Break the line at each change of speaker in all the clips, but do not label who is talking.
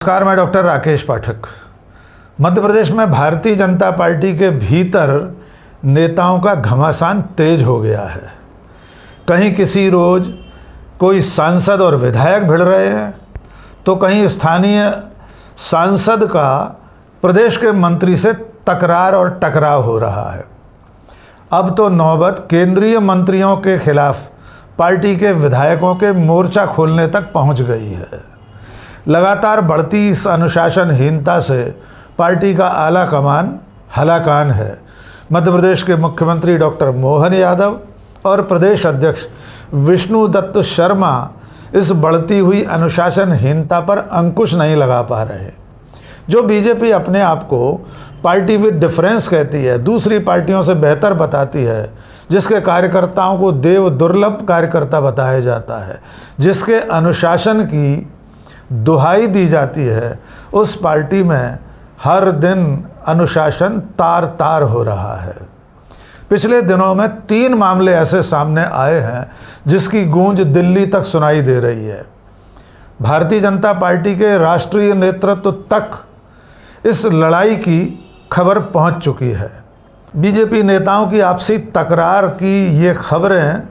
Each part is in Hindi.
नमस्कार, मैं डॉक्टर राकेश पाठक। मध्य प्रदेश में भारतीय जनता पार्टी के भीतर नेताओं का घमासान तेज हो गया है। कहीं किसी रोज कोई सांसद और विधायक भिड़ रहे हैं, तो कहीं स्थानीय सांसद का प्रदेश के मंत्री से तकरार और टकराव हो रहा है। अब तो नौबत केंद्रीय मंत्रियों के खिलाफ पार्टी के विधायकों के मोर्चा खोलने तक पहुंच गई है। लगातार बढ़ती इस अनुशासनहीनता से पार्टी का आला कमान हलाकान है। मध्य प्रदेश के मुख्यमंत्री डॉक्टर मोहन यादव और प्रदेश अध्यक्ष विष्णु दत्त शर्मा इस बढ़ती हुई अनुशासनहीनता पर अंकुश नहीं लगा पा रहे। जो बीजेपी अपने आप को पार्टी विद डिफरेंस कहती है, दूसरी पार्टियों से बेहतर बताती है, जिसके कार्यकर्ताओं को देव दुर्लभ कार्यकर्ता बताया जाता है, जिसके अनुशासन की दुहाई दी जाती है, उस पार्टी में हर दिन अनुशासन तार तार हो रहा है। पिछले दिनों में 3 मामले ऐसे सामने आए हैं जिसकी गूंज दिल्ली तक सुनाई दे रही है। भारतीय जनता पार्टी के राष्ट्रीय नेतृत्व तक इस लड़ाई की खबर पहुंच चुकी है। बीजेपी नेताओं की आपसी तकरार की ये खबरें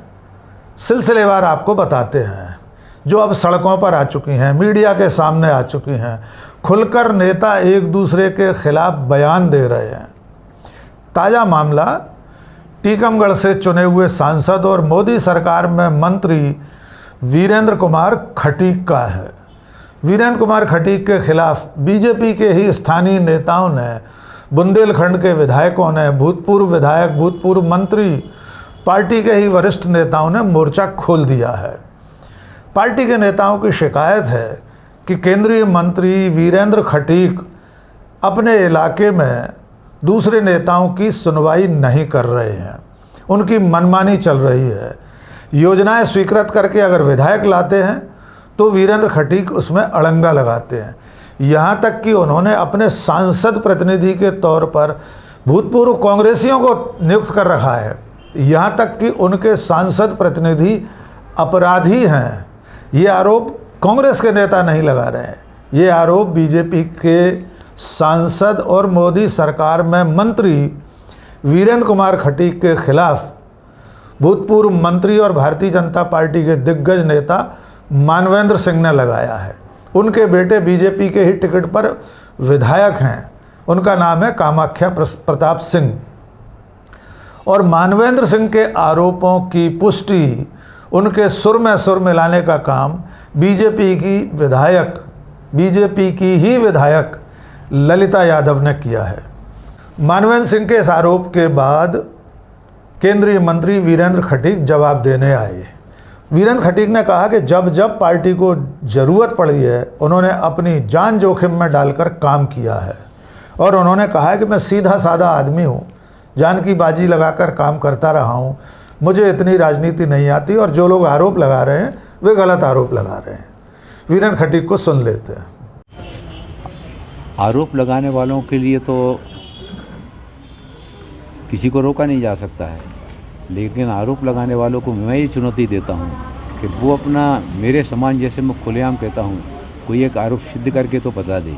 सिलसिलेवार आपको बताते हैं, जो अब सड़कों पर आ चुकी हैं, मीडिया के सामने आ चुकी हैं। खुलकर नेता एक दूसरे के खिलाफ बयान दे रहे हैं। ताज़ा मामला टीकमगढ़ से चुने हुए सांसद और मोदी सरकार में मंत्री वीरेंद्र कुमार खटीक का है। वीरेंद्र कुमार खटीक के खिलाफ बीजेपी के ही स्थानीय नेताओं ने, बुंदेलखंड के विधायकों ने, भूतपूर्व विधायक, भूतपूर्व मंत्री, पार्टी के ही वरिष्ठ नेताओं ने मोर्चा खोल दिया है। पार्टी के नेताओं की शिकायत है कि केंद्रीय मंत्री वीरेंद्र खटीक अपने इलाके में दूसरे नेताओं की सुनवाई नहीं कर रहे हैं, उनकी मनमानी चल रही है। योजनाएं स्वीकृत करके अगर विधायक लाते हैं तो वीरेंद्र खटीक उसमें अड़ंगा लगाते हैं। यहाँ तक कि उन्होंने अपने सांसद प्रतिनिधि के तौर पर भूतपूर्व कांग्रेसियों को नियुक्त कर रखा है। यहाँ तक कि उनके सांसद प्रतिनिधि अपराधी हैं। ये आरोप कांग्रेस के नेता नहीं लगा रहे हैं, ये आरोप बीजेपी के सांसद और मोदी सरकार में मंत्री वीरेंद्र कुमार खटीक के खिलाफ भूतपूर्व मंत्री और भारतीय जनता पार्टी के दिग्गज नेता मानवेंद्र सिंह ने लगाया है। उनके बेटे बीजेपी के ही टिकट पर विधायक हैं, उनका नाम है कामाख्या प्रताप सिंह। और मानवेंद्र सिंह के आरोपों की पुष्टि, उनके सुर में सुर मिलाने का काम बीजेपी की ही विधायक ललिता यादव ने किया है। मानवेंद्र सिंह के इस आरोप के बाद केंद्रीय मंत्री वीरेंद्र खटीक जवाब देने आए। वीरेंद्र खटीक ने कहा कि जब जब पार्टी को ज़रूरत पड़ी है, उन्होंने अपनी जान जोखिम में डालकर काम किया है। और उन्होंने कहा है कि मैं सीधा साधा आदमी हूँ, जान की बाजी लगाकर काम करता रहा हूँ, मुझे इतनी राजनीति नहीं आती, और जो लोग आरोप लगा रहे हैं वे गलत आरोप लगा रहे हैं। वीरेंद्र खटीक को सुन लेते हैं।
आरोप लगाने वालों के लिए तो किसी को रोका नहीं जा सकता है, लेकिन आरोप लगाने वालों को मैं ये चुनौती देता हूँ कि वो अपना, मेरे समान जैसे मैं खुलेआम कहता हूँ, कोई एक आरोप सिद्ध करके तो बता दे,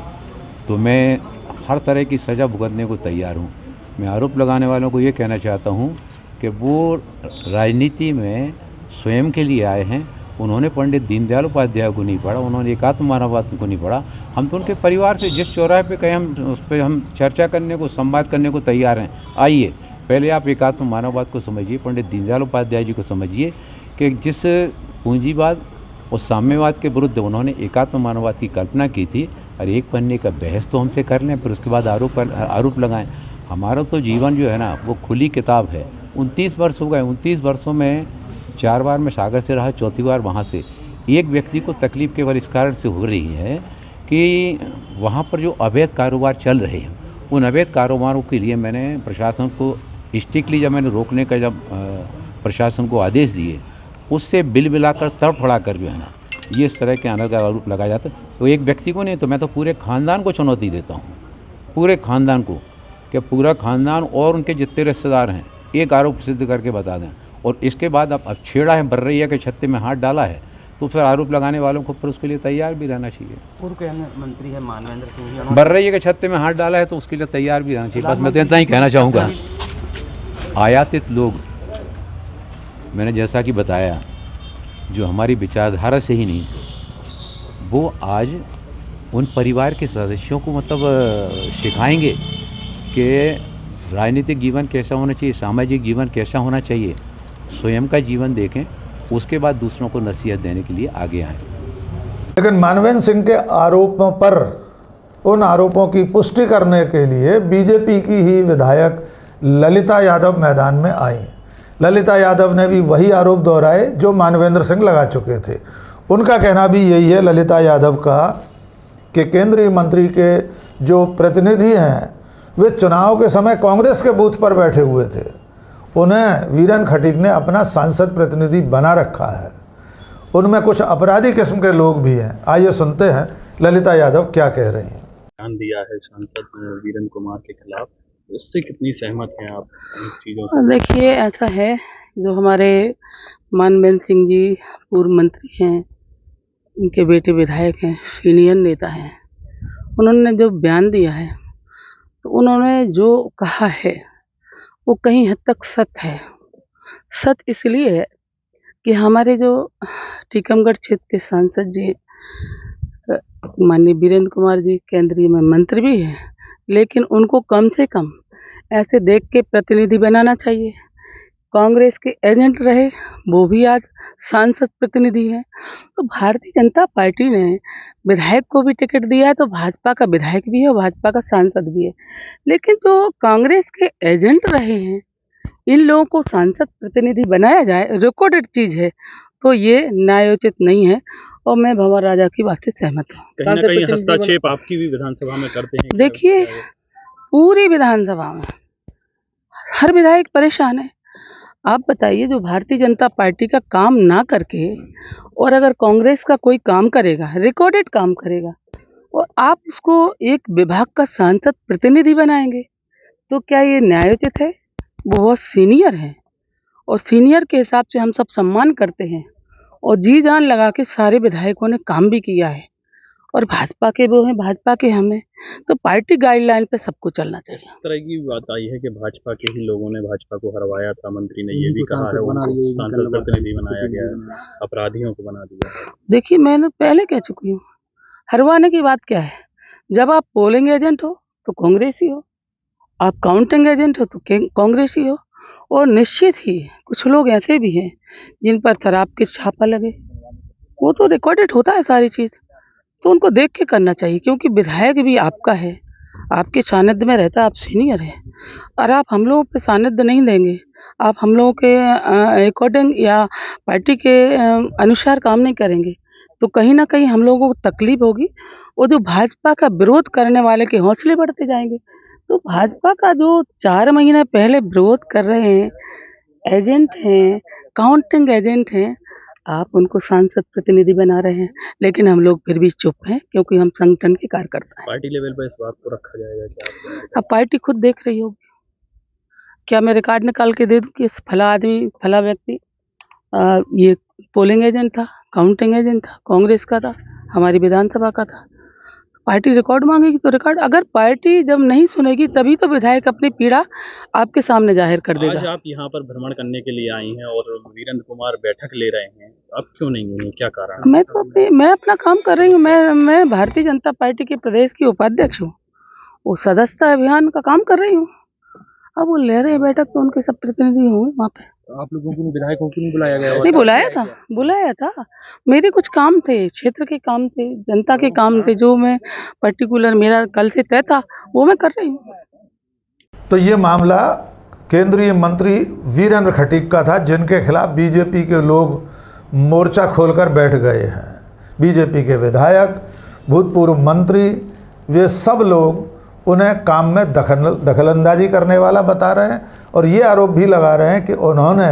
तो मैं हर तरह की सज़ा भुगतने को तैयार हूँ। मैं आरोप लगाने वालों को ये कहना चाहता हूँ कि वो राजनीति में स्वयं के लिए आए हैं। उन्होंने पंडित दीनदयाल उपाध्याय को नहीं पढ़ा, उन्होंने एकात्म मानववाद को नहीं पढ़ा। हम तो उनके परिवार से जिस चौराहे पे कहीं हम उस पर हम चर्चा करने को, संवाद करने को तैयार हैं। आइए, पहले आप एकात्म मानववाद को समझिए, पंडित दीनदयाल उपाध्याय जी को समझिए कि जिस पूंजीवाद और साम्यवाद के विरुद्ध उन्होंने एकात्म मानववाद की कल्पना की थी। और एक पन्ने का बहस तो हमसे कर लें, फिर उसके बाद आरोप लगाएं। हमारा तो जीवन जो है ना, वो खुली किताब है। 29 वर्ष हो गए, 29 वर्षों में 4 बार मैं सागर से रहा, चौथी बार वहाँ से। एक व्यक्ति को तकलीफ़ केवल इस कारण से हो रही है कि वहाँ पर जो अवैध कारोबार चल रहे हैं, उन अवैध कारोबारों के लिए मैंने प्रशासन को स्ट्रिक्टली, जब मैंने रोकने का जब प्रशासन को आदेश दिए, उससे बिल मिलाकर तड़फड़ा कर जो है ना, ये इस तरह के अनर्गल आरोप लगाया जाता है। तो एक व्यक्ति को नहीं, तो मैं तो पूरे ख़ानदान को चुनौती देता हूँ, पूरे ख़ानदान को, कि पूरा ख़ानदान और उनके जितने रिश्तेदार हैं एक आरोप सिद्ध करके बता दें। और इसके बाद अब छेड़ा है बर्रैया के छत्ते में हाथ डाला है, तो फिर आरोप लगाने वालों को फिर उसके लिए तैयार भी रहना चाहिए।
पूर्व केंद्रीय मंत्री है मानवेंद्र सिंह जी,
बर्रैया के छत्ते में हाथ डाला है तो उसके लिए तैयार भी रहना चाहिए। बस मैं तो इतना ही कहना चाहूँगा। आयातित लोग, मैंने जैसा कि बताया, जो हमारी विचारधारा से ही नहीं, वो आज उन परिवार के सदस्यों को मतलब सिखाएंगे कि राजनीतिक जीवन कैसा होना चाहिए, सामाजिक जीवन कैसा होना चाहिए। स्वयं का जीवन देखें, उसके बाद दूसरों को नसीहत देने के लिए आगे आएँ।
लेकिन मानवेंद्र सिंह के आरोपों पर, उन आरोपों की पुष्टि करने के लिए बीजेपी की ही विधायक ललिता यादव मैदान में आई। ललिता यादव ने भी वही आरोप दोहराए जो मानवेंद्र सिंह लगा चुके थे। उनका कहना भी यही है, ललिता यादव का, कि केंद्रीय मंत्री के जो प्रतिनिधि हैं वे चुनाव के समय कांग्रेस के बूथ पर बैठे हुए थे। उन्हें वीरेंद्र खटीक ने अपना सांसद प्रतिनिधि बना रखा है। उनमें कुछ अपराधी किस्म के लोग भी हैं। आइए सुनते हैं ललिता यादव क्या कह रही हैं।
बयान दिया है सांसद वीरेंद्र कुमार के खिलाफ, इससे कितनी सहमत हैं आप इन चीज़ों से?
देखिए, ऐसा है, जो हमारे मानवेंद्र सिंह जी पूर्व मंत्री हैं, उनके बेटे विधायक हैं, सीनियर नेता हैं, उन्होंने जो बयान दिया है, तो उन्होंने जो कहा है वो कहीं हद तक सत्य है। सत्य इसलिए है कि हमारे जो टीकमगढ़ क्षेत्र के सांसद जी माननीय वीरेंद्र कुमार जी केंद्रीय में मंत्री भी हैं, लेकिन उनको कम से कम ऐसे देख के प्रतिनिधि बनाना चाहिए। कांग्रेस के एजेंट रहे, वो भी आज सांसद प्रतिनिधि हैं। तो भारतीय जनता पार्टी ने विधायक को भी टिकट दिया है, तो भाजपा का विधायक भी है और भाजपा का सांसद भी है। लेकिन जो कांग्रेस के एजेंट रहे हैं, इन लोगों को सांसद प्रतिनिधि बनाया जाए, रिकॉर्डेड चीज़ है, तो ये न्यायोचित नहीं है। और मैं भंवर राजा की बात से सहमत हूँ।
कहीं ना कहीं हस्तक्षेप आपकी भी विधानसभा में करते हैं?
देखिए, पूरी विधानसभा में हर विधायक परेशान है। आप बताइए, जो भारतीय जनता पार्टी का काम ना करके और अगर कांग्रेस का कोई काम करेगा, रिकॉर्डेड काम करेगा, और आप उसको एक विभाग का सांसद प्रतिनिधि बनाएंगे, तो क्या ये न्यायोचित है? वो बहुत सीनियर है और सीनियर के हिसाब से हम सब सम्मान करते हैं, और जी जान लगा के सारे विधायकों ने काम भी किया है। और भाजपा के वो हैं, भाजपा के हम हैं, तो पार्टी गाइडलाइन पे सबको चलना चाहिए।
इस तरह की बात आई है कि भाजपा के ही लोगों ने भाजपा को हरवाया था, मंत्री ने ये भी कहा है, उनको सांसद प्रतिनिधि बनाया गया है, अपराधियों को बना दिया है।
देखिए, मैंने पहले कह चुकी हूँ, हरवाने की बात क्या है? जब आप पोलिंग एजेंट हो तो कांग्रेसी हो, आप काउंटिंग एजेंट हो तो कांग्रेसी हो, और निश्चित ही कुछ लोग ऐसे भी हैं जिन पर शराब के छापा लगे, वो तो रिकॉर्डेड होता है सारी चीज़, तो उनको देख के करना चाहिए। क्योंकि विधायक भी आपका है, आपके सानिध्य में रहता है, आप सीनियर हैं, और आप हम लोगों पे सानिध्य नहीं देंगे, आप हम लोगों के अकॉर्डिंग या पार्टी के अनुसार काम नहीं करेंगे, तो कहीं ना कहीं हम लोगों को तकलीफ होगी, और जो भाजपा का विरोध करने वाले के हौसले बढ़ते जाएंगे। तो भाजपा का जो 4 महीने पहले विरोध कर रहे हैं, एजेंट हैं, काउंटिंग एजेंट हैं, आप उनको सांसद प्रतिनिधि बना रहे हैं, लेकिन हम लोग फिर भी चुप हैं, क्योंकि हम संगठन के कार्यकर्ता हैं।
पार्टी लेवल पर इस बात को रखा जाएगा क्या?
अब पार्टी खुद देख रही होगी। क्या मैं रिकॉर्ड निकाल के दे दूं कि फला आदमी, फला व्यक्ति ये पोलिंग एजेंट था, काउंटिंग एजेंट था, कांग्रेस का था, हमारी विधानसभा का था? पार्टी रिकॉर्ड मांगेगी तो रिकॉर्ड, अगर पार्टी जब नहीं सुनेगी तभी तो विधायक अपनी पीड़ा आपके सामने जाहिर कर देगा।
आज आप यहाँ पर भ्रमण करने के लिए आई हैं और वीरेंद्र कुमार बैठक ले रहे हैं, आप क्यों नहीं गई, क्या कारण?
मैं अपना काम कर रही हूँ। मैं भारतीय जनता पार्टी के प्रदेश की उपाध्यक्ष हूँ, वो सदस्यता अभियान का काम कर रही हूँ। अब वो ले रहे हैं बैठक, तो उनके सब प्रतिनिधि होंगे वहाँ पे।
आप लोगों को विधायकों को नहीं बुलाया गया?
नहीं, बुलाया था। मेरे कुछ काम थे, क्षेत्र के काम थे, जनता के काम थे, जो मैं पर्टिकुलर मेरा कल से तय था, वो मैं कर रही हूँ।
तो ये मामला केंद्रीय मंत्री वीरेंद्र खटीक का था, जिनके खिलाफ बीजेपी के लोग मोर्चा खोलकर बैठ गए हैं। बीजेपी के विधायक, भूतपूर्व मंत्री, वे सब लोग उन्हें काम में दखलंदाजी करने वाला बता रहे हैं, और ये आरोप भी लगा रहे हैं कि उन्होंने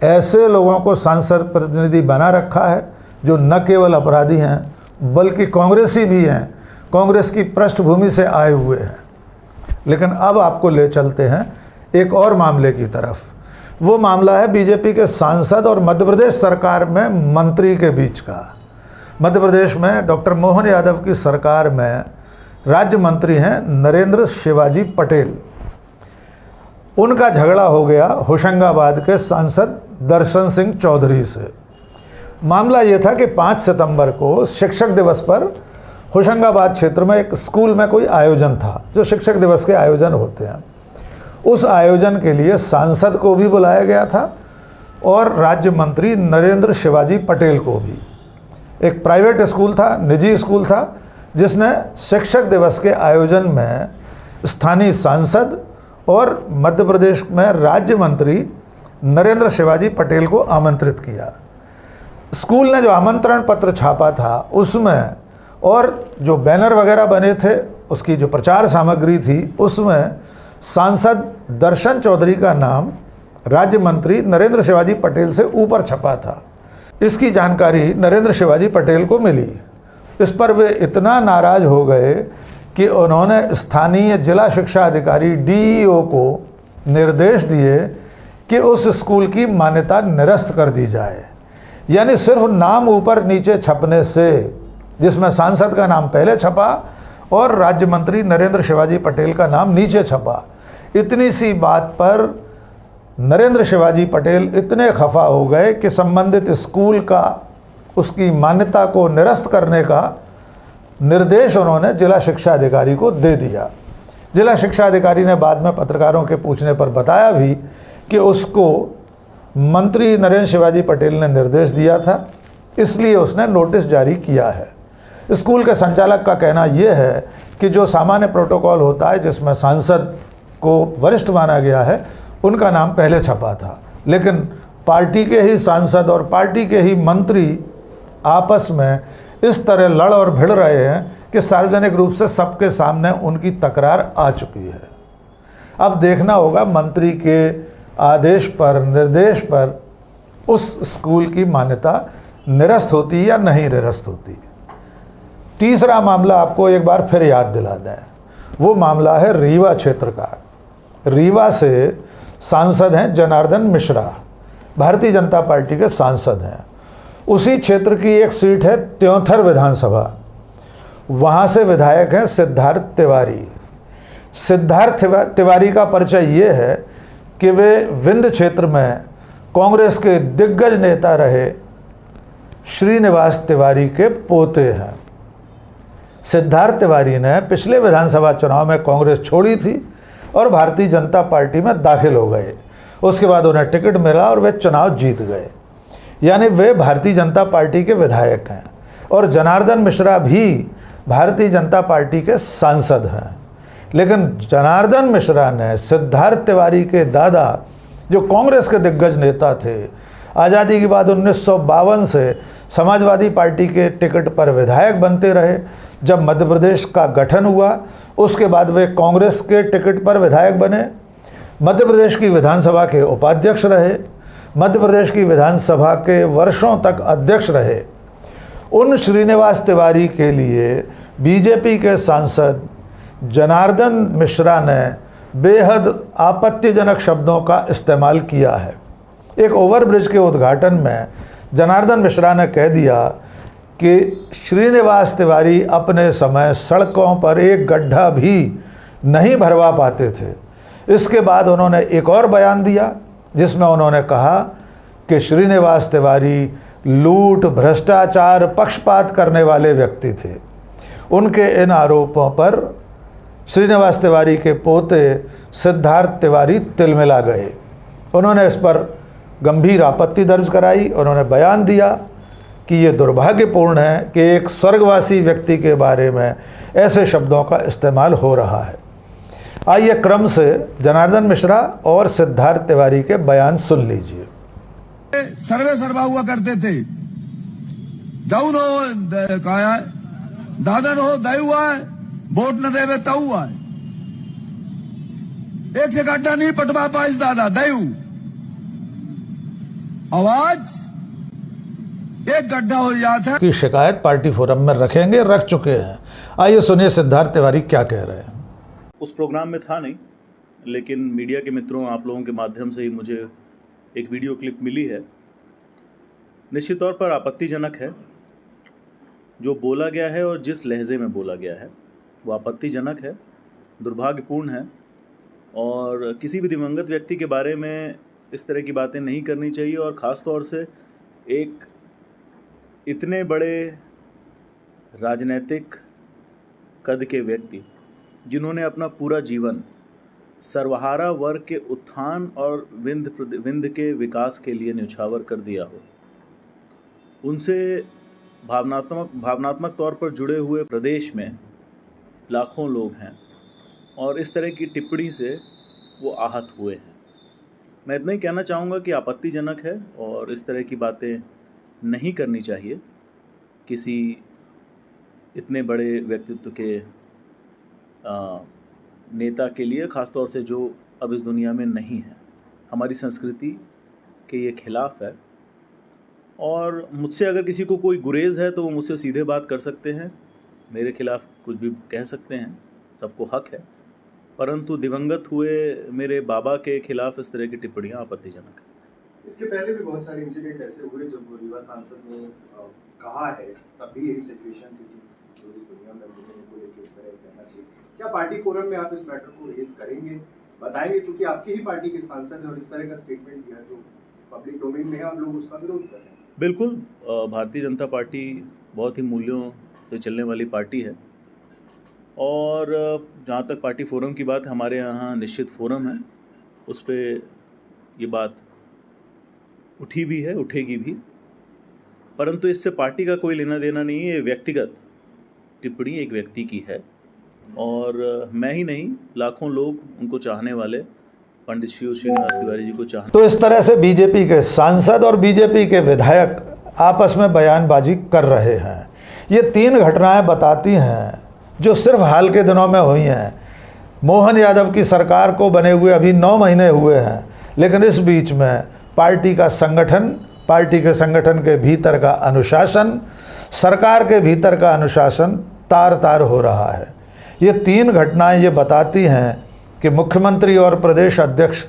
ऐसे लोगों को सांसद प्रतिनिधि बना रखा है जो न केवल अपराधी हैं बल्कि कांग्रेसी भी हैं, कांग्रेस की पृष्ठभूमि से आए हुए हैं। लेकिन अब आपको ले चलते हैं एक और मामले की तरफ। वो मामला है बीजेपी के सांसद और मध्य प्रदेश सरकार में मंत्री के बीच का। मध्य प्रदेश में डॉक्टर मोहन यादव की सरकार में राज्य मंत्री हैं नरेंद्र शिवाजी पटेल। उनका झगड़ा हो गया होशंगाबाद के सांसद दर्शन सिंह चौधरी से। मामला ये था कि 5 सितंबर को शिक्षक दिवस पर होशंगाबाद क्षेत्र में एक स्कूल में कोई आयोजन था, जो शिक्षक दिवस के आयोजन होते हैं। उस आयोजन के लिए सांसद को भी बुलाया गया था और राज्य मंत्री नरेंद्र शिवाजी पटेल को भी। एक प्राइवेट स्कूल था, निजी स्कूल था, जिसने शिक्षक दिवस के आयोजन में स्थानीय सांसद और मध्य प्रदेश में राज्य मंत्री नरेंद्र शिवाजी पटेल को आमंत्रित किया। स्कूल ने जो आमंत्रण पत्र छापा था उसमें और जो बैनर वगैरह बने थे, उसकी जो प्रचार सामग्री थी, उसमें सांसद दर्शन चौधरी का नाम राज्य मंत्री नरेंद्र शिवाजी पटेल से ऊपर छपा था। इसकी जानकारी नरेंद्र शिवाजी पटेल को मिली। इस पर वे इतना नाराज़ हो गए कि उन्होंने स्थानीय जिला शिक्षा अधिकारी डीईओ को निर्देश दिए कि उस स्कूल की मान्यता निरस्त कर दी जाए। यानी सिर्फ नाम ऊपर नीचे छपने से, जिसमें सांसद का नाम पहले छपा और राज्य मंत्री नरेंद्र शिवाजी पटेल का नाम नीचे छपा, इतनी सी बात पर नरेंद्र शिवाजी पटेल इतने खफा हो गए कि संबंधित स्कूल का उसकी मान्यता को निरस्त करने का निर्देश उन्होंने जिला शिक्षा अधिकारी को दे दिया। जिला शिक्षा अधिकारी ने बाद में पत्रकारों के पूछने पर बताया भी कि उसको मंत्री नरेंद्र शिवाजी पटेल ने निर्देश दिया था, इसलिए उसने नोटिस जारी किया है। स्कूल के संचालक का कहना यह है कि जो सामान्य प्रोटोकॉल होता है, जिसमें सांसद को वरिष्ठ माना गया है, उनका नाम पहले छपा था, लेकिन पार्टी के ही सांसद और पार्टी के ही मंत्री आपस में इस तरह लड़ और भिड़ रहे हैं कि सार्वजनिक रूप से सबके सामने उनकी तकरार आ चुकी है। अब देखना होगा मंत्री के आदेश पर, निर्देश पर उस स्कूल की मान्यता निरस्त होती या नहीं निरस्त होती। तीसरा मामला आपको एक बार फिर याद दिला दें, वो मामला है रीवा क्षेत्र का। रीवा से सांसद हैं जनार्दन मिश्रा, भारतीय जनता पार्टी के सांसद हैं। उसी क्षेत्र की एक सीट है त्योंथर विधानसभा, वहाँ से विधायक हैं सिद्धार्थ तिवारी। सिद्धार्थ तिवारी का परिचय ये है कि वे विंध्य क्षेत्र में कांग्रेस के दिग्गज नेता रहे श्रीनिवास तिवारी के पोते हैं। सिद्धार्थ तिवारी ने पिछले विधानसभा चुनाव में कांग्रेस छोड़ी थी और भारतीय जनता पार्टी में दाखिल हो गए। उसके बाद उन्हें टिकट मिला और वे चुनाव जीत गए, यानी वे भारतीय जनता पार्टी के विधायक हैं। और जनार्दन मिश्रा भी भारतीय जनता पार्टी के सांसद हैं। लेकिन जनार्दन मिश्रा ने सिद्धार्थ तिवारी के दादा, जो कांग्रेस के दिग्गज नेता थे, आज़ादी के बाद 1952 से समाजवादी पार्टी के टिकट पर विधायक बनते रहे। जब मध्य प्रदेश का गठन हुआ उसके बाद वे कांग्रेस के टिकट पर विधायक बने, मध्य प्रदेश की विधानसभा के उपाध्यक्ष रहे, मध्य प्रदेश की विधानसभा के वर्षों तक अध्यक्ष रहे। उन श्रीनिवास तिवारी के लिए बीजेपी के सांसद जनार्दन मिश्रा ने बेहद आपत्तिजनक शब्दों का इस्तेमाल किया है। एक ओवरब्रिज के उद्घाटन में जनार्दन मिश्रा ने कह दिया कि श्रीनिवास तिवारी अपने समय सड़कों पर एक गड्ढा भी नहीं भरवा पाते थे। इसके बाद उन्होंने एक और बयान दिया जिसमें उन्होंने कहा कि श्रीनिवास तिवारी लूट, भ्रष्टाचार, पक्षपात करने वाले व्यक्ति थे। उनके इन आरोपों पर श्रीनिवास तिवारी के पोते सिद्धार्थ तिवारी तिलमिला गए। उन्होंने इस पर गंभीर आपत्ति दर्ज कराई। उन्होंने बयान दिया कि ये दुर्भाग्यपूर्ण है कि एक स्वर्गवासी व्यक्ति के बारे में ऐसे शब्दों का इस्तेमाल हो रहा है। आइए क्रम से जनार्दन मिश्रा और सिद्धार्थ तिवारी के बयान सुन लीजिए।
सर्वे सर्वा हुआ करते थे, दाऊद हो कहा दादन हो दयु आए, वोट न देवे तऊ आए। एक से गड्ढा नहीं पटवा पाइस दादा दयु। आवाज एक गड्ढा हो जाता है
की शिकायत पार्टी फोरम में रखेंगे, रख चुके हैं। आइए सुनिए सिद्धार्थ तिवारी क्या कह रहे हैं।
उस प्रोग्राम में था नहीं, लेकिन मीडिया के मित्रों, आप लोगों के माध्यम से ही मुझे
एक वीडियो क्लिप मिली है, निश्चित तौर पर आपत्तिजनक है। जो बोला गया है और जिस लहजे में बोला गया है वो आपत्तिजनक है, दुर्भाग्यपूर्ण है, और किसी भी दिवंगत व्यक्ति के बारे में इस तरह की बातें नहीं करनी चाहिए। और ख़ास तौर से एक इतने बड़े राजनैतिक कद के व्यक्ति जिन्होंने अपना पूरा जीवन सर्वहारा वर्ग के उत्थान और विंध्य के विकास के लिए न्यौछावर कर दिया हो, उनसे भावनात्मक तौर पर जुड़े हुए प्रदेश में लाखों लोग हैं और इस तरह की टिप्पणी से वो आहत हुए हैं। मैं इतना ही कहना चाहूँगा कि आपत्तिजनक है और इस तरह की बातें नहीं करनी चाहिए किसी इतने बड़े व्यक्तित्व के नेता के लिए, ख़ासतौर से जो अब इस दुनिया में नहीं है। हमारी संस्कृति के ये खिलाफ़ है और मुझसे अगर किसी को कोई गुरेज़ है तो वो मुझसे सीधे बात कर सकते हैं, मेरे खिलाफ़ कुछ भी कह सकते हैं, सबको हक है। परंतु दिवंगत हुए मेरे बाबा के खिलाफ़ इस तरह की टिप्पणियाँ आपत्तिजनक है।
इसके पहले भी बहुत सारे इंसिडेंट ऐसे हुए जब रीवा सांसद ने कहा है, तब भी यही सिचुएशन थी जो इस दुनिया में मुझे को लेकर इस तरह कहना चाहिए। क्या पार्टी फोरम में आप इस मैटर को रेज करेंगे, बताएंगे, चूंकि आपकी ही पार्टी के सांसद है और इस तरह का स्टेटमेंट दिया जो पब्लिक डोमेन में है, आप लोग उसका विरोध कर रहे हैं?
बिल्कुल, भारतीय जनता पार्टी बहुत ही मूल्यों से चलने वाली पार्टी है और जहाँ तक पार्टी फोरम की बात है, हमारे यहाँ निश्चित फोरम है, उस पर ये बात उठी भी है, उठेगी भी। परंतु इससे पार्टी का कोई लेना देना नहीं है। ये व्यक्तिगत टिप्पणी एक व्यक्ति की है और मैं ही नहीं, लाखों लोग उनको चाहने वाले, पंडित श्रीनिवास तिवारी जी को चाहते।
तो इस तरह से बीजेपी के सांसद और बीजेपी के विधायक आपस में बयानबाजी कर रहे हैं। ये तीन घटनाएं बताती हैं जो सिर्फ हाल के दिनों में हुई हैं। मोहन यादव की सरकार को बने हुए अभी 9 महीने हुए हैं, लेकिन इस बीच में पार्टी का संगठन, पार्टी के संगठन के भीतर का अनुशासन, सरकार के भीतर का अनुशासन तार तार हो रहा है। ये तीन घटनाएं ये बताती हैं कि मुख्यमंत्री और प्रदेश अध्यक्ष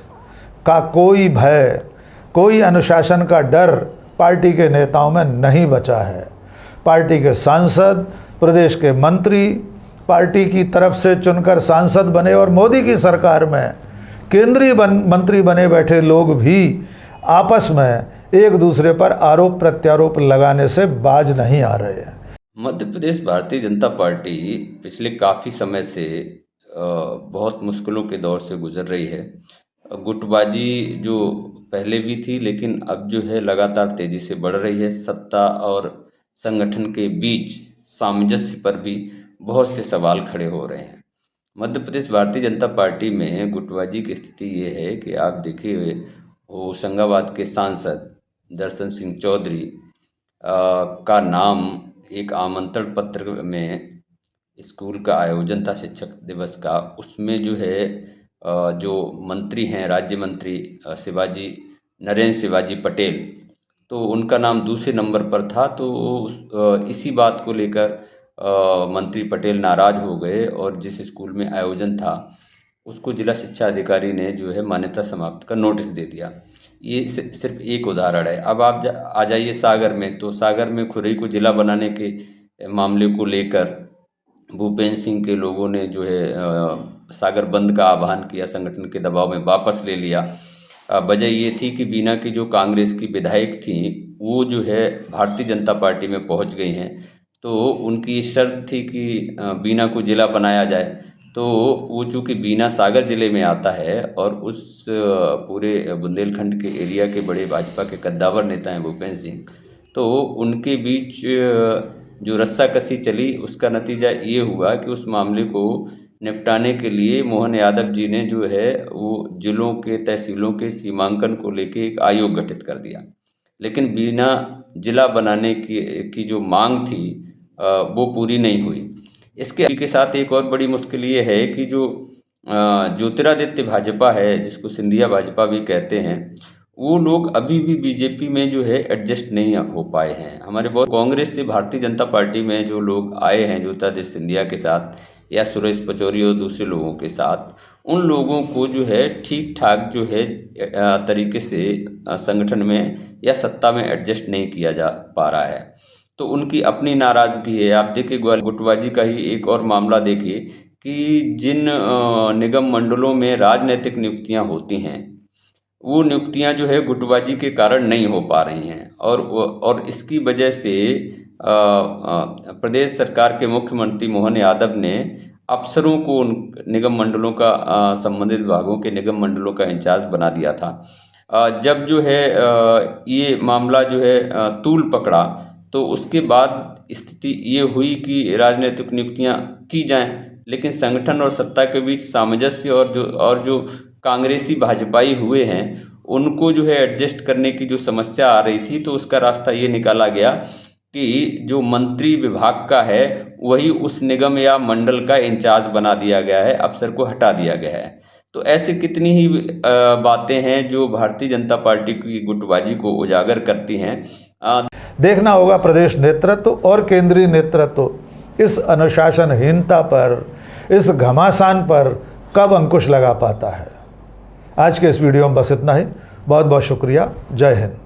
का कोई भय, कोई अनुशासन का डर पार्टी के नेताओं में नहीं बचा है। पार्टी के सांसद, प्रदेश के मंत्री, पार्टी की तरफ से चुनकर सांसद बने और मोदी की सरकार में केंद्रीय मंत्री बने बैठे लोग भी आपस में एक दूसरे पर आरोप प्रत्यारोप लगाने से बाज नहीं आ रहे हैं।
मध्य प्रदेश भारतीय जनता पार्टी पिछले काफ़ी समय से बहुत मुश्किलों के दौर से गुजर रही है। गुटबाजी जो पहले भी थी, लेकिन अब जो है लगातार तेज़ी से बढ़ रही है। सत्ता और संगठन के बीच सामंजस्य पर भी बहुत से सवाल खड़े हो रहे हैं। मध्य प्रदेश भारतीय जनता पार्टी में गुटबाजी की स्थिति ये है कि आप देखिए, होशंगाबाद के सांसद दर्शन सिंह चौधरी का नाम एक आमंत्रण पत्र में, स्कूल का आयोजन था शिक्षक दिवस का, उसमें जो है जो मंत्री हैं, राज्य मंत्री नरेंद्र शिवाजी पटेल, तो उनका नाम दूसरे नंबर पर था। तो इसी बात को लेकर मंत्री पटेल नाराज हो गए और जिस स्कूल में आयोजन था उसको जिला शिक्षा अधिकारी ने जो है मान्यता समाप्त का नोटिस दे दिया। ये सिर्फ एक उदाहरण है। अब आप आ जाइए सागर में, तो सागर में खुरई को जिला बनाने के मामले को लेकर भूपेंद्र सिंह के लोगों ने जो है सागर बंद का आह्वान किया, संगठन के दबाव में वापस ले लिया। वजह ये थी कि बीना की जो कांग्रेस की विधायक थी वो जो है भारतीय जनता पार्टी में पहुंच गई हैं, तो उनकी शर्त थी कि बीना को जिला बनाया जाए। तो वो चूँकि बीना सागर जिले में आता है और उस पूरे बुंदेलखंड के एरिया के बड़े भाजपा के कद्दावर नेता हैं भूपेंद्र सिंह, तो उनके बीच जो रस्साकसी चली उसका नतीजा ये हुआ कि उस मामले को निपटाने के लिए मोहन यादव जी ने जो है वो जिलों के तहसीलों के सीमांकन को लेके एक आयोग गठित कर दिया। लेकिन बीना जिला बनाने की जो मांग थी वो पूरी नहीं हुई। इसके साथ एक और बड़ी मुश्किल ये है कि जो ज्योतिरादित्य भाजपा है, जिसको सिंधिया भाजपा भी कहते हैं, वो लोग अभी भी बीजेपी में जो है एडजस्ट नहीं हो पाए हैं। हमारे बहुत कांग्रेस से भारतीय जनता पार्टी में जो लोग आए हैं ज्योतिरादित्य सिंधिया के साथ या सुरेश पचौरी और दूसरे लोगों के साथ, उन लोगों को जो है ठीक ठाक जो है तरीके से संगठन में या सत्ता में एडजस्ट नहीं किया जा पा रहा है। तो उनकी अपनी नाराज़गी है। आप देखिए ग्वालियर गुटबाजी का ही एक और मामला देखिए कि जिन निगम मंडलों में राजनीतिक नियुक्तियां होती हैं वो नियुक्तियां जो है गुटबाजी के कारण नहीं हो पा रही हैं और इसकी वजह से प्रदेश सरकार के मुख्यमंत्री मोहन यादव ने अफसरों को उन निगम मंडलों का संबंधित विभागों के निगम मंडलों का इंचार्ज बना दिया था। जब जो है ये मामला जो है तूल पकड़ा तो उसके बाद स्थिति ये हुई कि राजनीतिक नियुक्तियां की जाएं, लेकिन संगठन और सत्ता के बीच सामंजस्य और जो कांग्रेसी भाजपाई हुए हैं उनको जो है एडजस्ट करने की जो समस्या आ रही थी, तो उसका रास्ता ये निकाला गया कि जो मंत्री विभाग का है वही उस निगम या मंडल का इंचार्ज बना दिया गया है, अफसर को हटा दिया गया है। तो ऐसे कितनी ही बातें हैं जो भारतीय जनता पार्टी की गुटबाजी को उजागर करती हैं।
देखना होगा प्रदेश नेतृत्व और केंद्रीय नेतृत्व इस अनुशासनहीनता पर, इस घमासान पर कब अंकुश लगा पाता है। आज के इस वीडियो में बस इतना ही। बहुत बहुत शुक्रिया। जय हिंद।